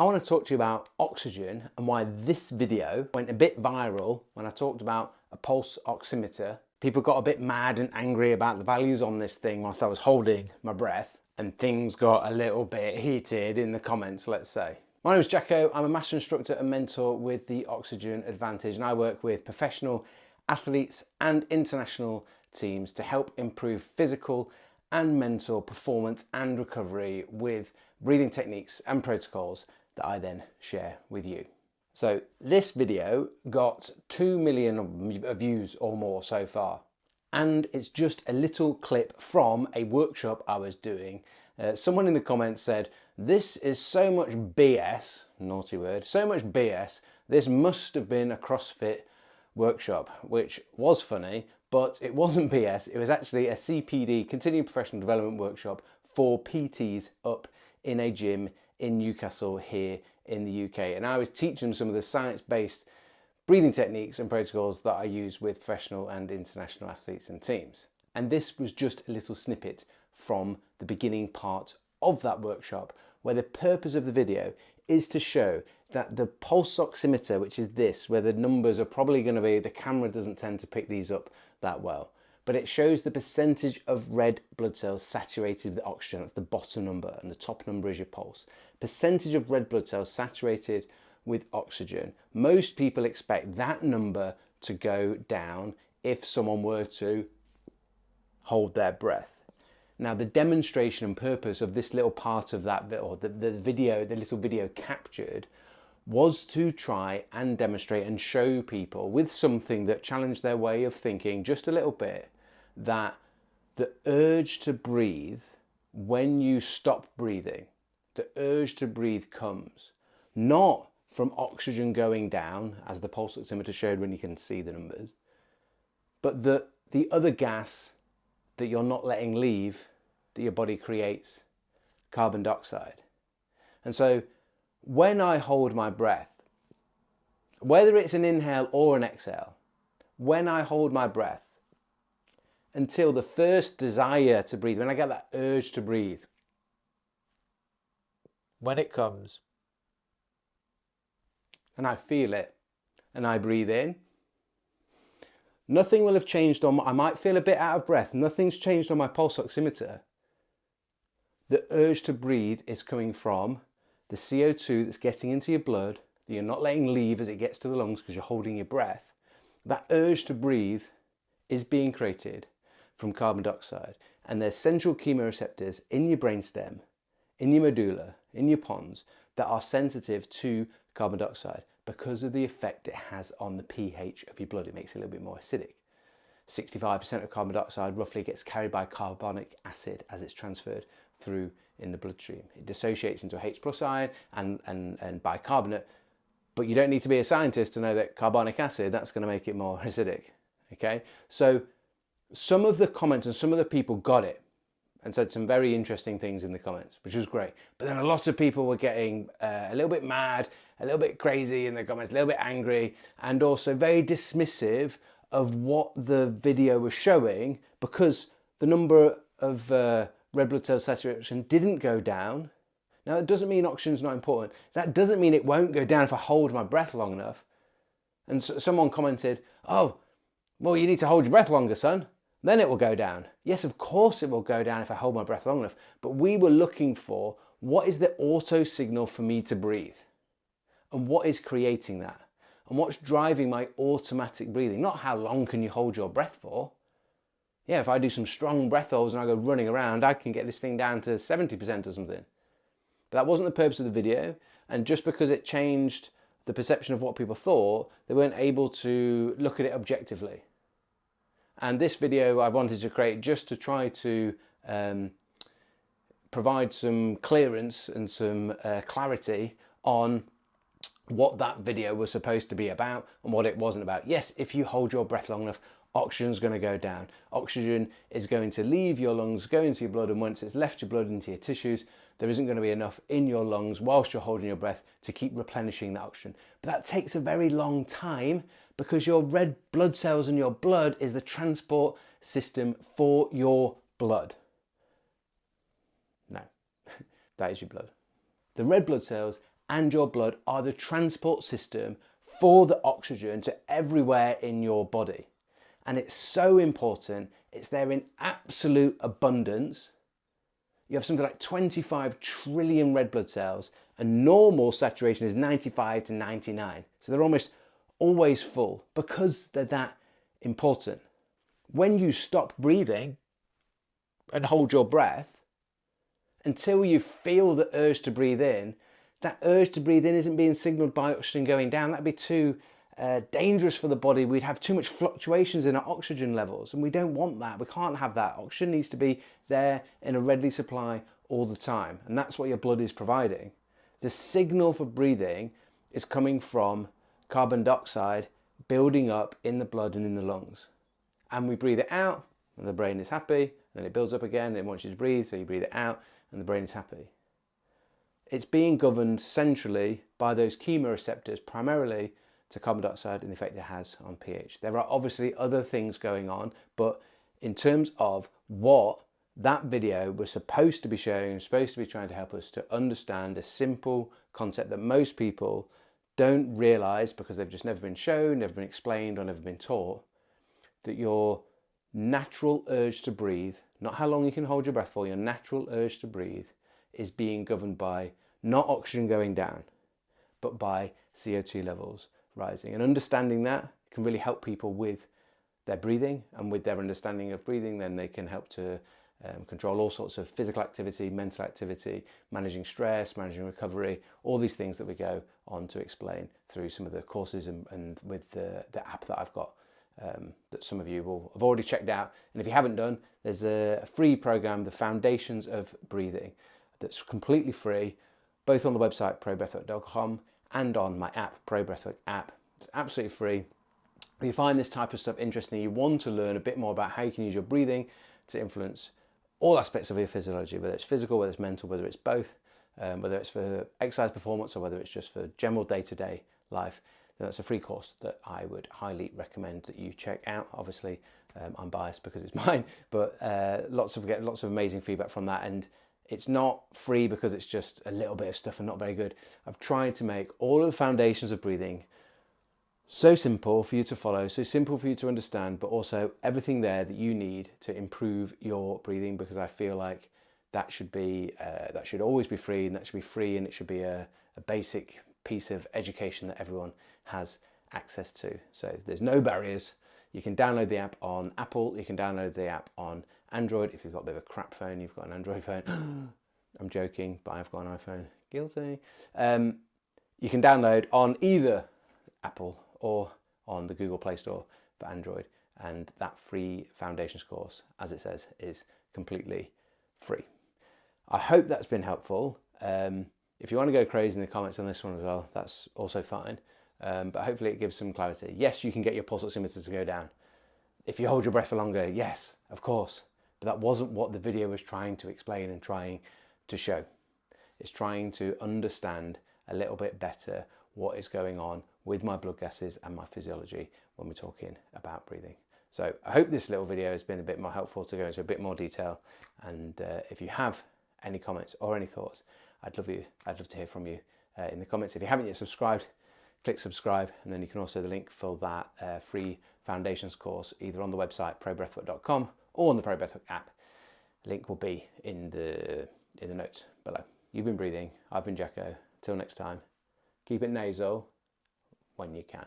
I want to talk to you about oxygen and why this video went a bit viral when I talked about a pulse oximeter. People got a bit mad and angry about the values on this thing whilst I was holding my breath, and things got a little bit heated in the comments, let's say. My name is Jacko. I'm a master instructor and mentor with the Oxygen Advantage, and I work with professional athletes and international teams to help improve physical and mental performance and recovery with breathing techniques and protocols that I then share with you. So this video got 2 million views or more so far, and it's just a little clip from a workshop I was doing. Someone in the comments said, "This is so much BS," naughty word, "so much BS, this must have been a CrossFit workshop," which was funny, but it wasn't BS. It was actually a CPD, continuing professional development workshop for PTs up in a gym in Newcastle here in the UK. And I was teaching them some of the science-based breathing techniques and protocols that I use with professional and international athletes and teams. And this was just a little snippet from the beginning part of that workshop, where the purpose of the video is to show that the pulse oximeter, which is this, where the numbers are probably going to be, the camera doesn't tend to pick these up that well, but it shows the percentage of red blood cells saturated with oxygen. That's the bottom number, and the top number is your pulse. Percentage of red blood cells saturated with oxygen. Most people expect that number to go down if someone were to hold their breath. Now, the demonstration and purpose of this little part of that, or the little video captured, was to try and demonstrate and show people with something that challenged their way of thinking just a little bit, that the urge to breathe, when you stop breathing, the urge to breathe comes not from oxygen going down, as the pulse oximeter showed when you can see the numbers, but the other gas that you're not letting leave, that your body creates, carbon dioxide. And so when I hold my breath, whether it's an inhale or an exhale, when I hold my breath until the first desire to breathe, when I get that urge to breathe, when it comes and I feel it and I breathe in, nothing will have changed I might feel a bit out of breath, nothing's changed on my pulse oximeter. The urge to breathe is coming from the CO2 that's getting into your blood, that you're not letting leave as it gets to the lungs because you're holding your breath. That urge to breathe is being created from carbon dioxide. And there's central chemoreceptors in your brainstem, in your medulla, in your pons, that are sensitive to carbon dioxide because of the effect it has on the pH of your blood. It makes it a little bit more acidic. 65% of carbon dioxide roughly gets carried by carbonic acid as it's transferred through in the bloodstream. It dissociates into a H+ ion and bicarbonate, but you don't need to be a scientist to know that carbonic acid, that's going to make it more acidic. Okay, so some of the comments and some of the people got it and said some very interesting things in the comments, which was great. But then a lot of people were getting a little bit mad, a little bit crazy in the comments, a little bit angry, and also very dismissive of what the video was showing, because the number of red blood cell saturation didn't go down. Now, that doesn't mean oxygen's not important. That doesn't mean it won't go down if I hold my breath long enough. And someone commented, "Oh, well, you need to hold your breath longer, son. Then it will go down." Yes, of course it will go down if I hold my breath long enough. But we were looking for, what is the auto signal for me to breathe? And what is creating that? And what's driving my automatic breathing? Not how long can you hold your breath for. Yeah, if I do some strong breath holds and I go running around, I can get this thing down to 70% or something. But that wasn't the purpose of the video. And just because it changed the perception of what people thought, they weren't able to look at it objectively. And this video I wanted to create just to try to provide some clearance and some clarity on what that video was supposed to be about and what it wasn't about. Yes, if you hold your breath long enough, oxygen's going to go down. Oxygen is going to leave your lungs, go into your blood, and once it's left your blood into your tissues, there isn't going to be enough in your lungs whilst you're holding your breath to keep replenishing that oxygen. But that takes a very long time, because your red blood cells in your blood is the transport system for your blood. No, that is your blood. The red blood cells and your blood are the transport system for the oxygen to everywhere in your body. And it's so important. It's there in absolute abundance. You have something like 25 trillion red blood cells, and normal saturation is 95 to 99. So they're almost always full because they're that important. When you stop breathing and hold your breath, until you feel the urge to breathe in, that urge to breathe in isn't being signaled by oxygen going down. That'd be too dangerous for the body. We'd have too much fluctuations in our oxygen levels, and we don't want that. We can't have that. Oxygen needs to be there in a readily supply all the time, and that's what your blood is providing. The signal for breathing is coming from carbon dioxide building up in the blood and in the lungs, and we breathe it out and the brain is happy, and then it builds up again and it wants you to breathe, so you breathe it out and the brain is happy. It's being governed centrally by those chemoreceptors, primarily to carbon dioxide and the effect it has on pH. There are obviously other things going on, but in terms of what that video was supposed to be showing, supposed to be trying to help us to understand a simple concept that most people don't realize because they've just never been shown, never been explained, or never been taught, that your natural urge to breathe, not how long you can hold your breath for, your natural urge to breathe is being governed by not oxygen going down, but by CO2 levels rising. And understanding that can really help people with their breathing, and with their understanding of breathing, then they can help to control all sorts of physical activity, mental activity, managing stress, managing recovery, all these things that we go on to explain through some of the courses and with the app that I've got that some of you will have already checked out. And if you haven't done, there's a free program, The Foundations of Breathing, that's completely free, both on the website probreathwork.com and on my app, Pro Breathwork app. It's absolutely free. If you find this type of stuff interesting, you want to learn a bit more about how you can use your breathing to influence all aspects of your physiology, whether it's physical, whether it's mental, whether it's both, whether it's for exercise performance or whether it's just for general day-to-day life, then that's a free course that I would highly recommend that you check out. Obviously, I'm biased because it's mine, but get lots of amazing feedback from that. And it's not free because it's just a little bit of stuff and not very good. I've tried to make all of the foundations of breathing so simple for you to follow, so simple for you to understand, but also everything there that you need to improve your breathing, because I feel like that should always be free, and that should be free, and it should be a basic piece of education that everyone has access to. So there's no barriers. You can download the app on Apple, you can download the app on Android. If you've got a bit of a crap phone, you've got an Android phone. I'm joking, but I've got an iPhone. Guilty. You can download on either Apple or on the Google Play Store for Android. And that free foundations course, as it says, is completely free. I hope that's been helpful. If you want to go crazy in the comments on this one as well, that's also fine. But hopefully it gives some clarity. Yes, you can get your pulse oximeter to go down. If you hold your breath for longer, yes, of course. But that wasn't what the video was trying to explain and trying to show. It's trying to understand a little bit better what is going on with my blood gases and my physiology when we're talking about breathing. So I hope this little video has been a bit more helpful to go into a bit more detail. And if you have any comments or any thoughts, I'd love to hear from you in the comments. If you haven't yet subscribed, click subscribe, and then you can also the link for that free foundations course either on the website probreathwork.com or on the Pro Breathwork app. Link will be in the notes below. You've been breathing. I've been Jacko. Till next time, keep it nasal when you can.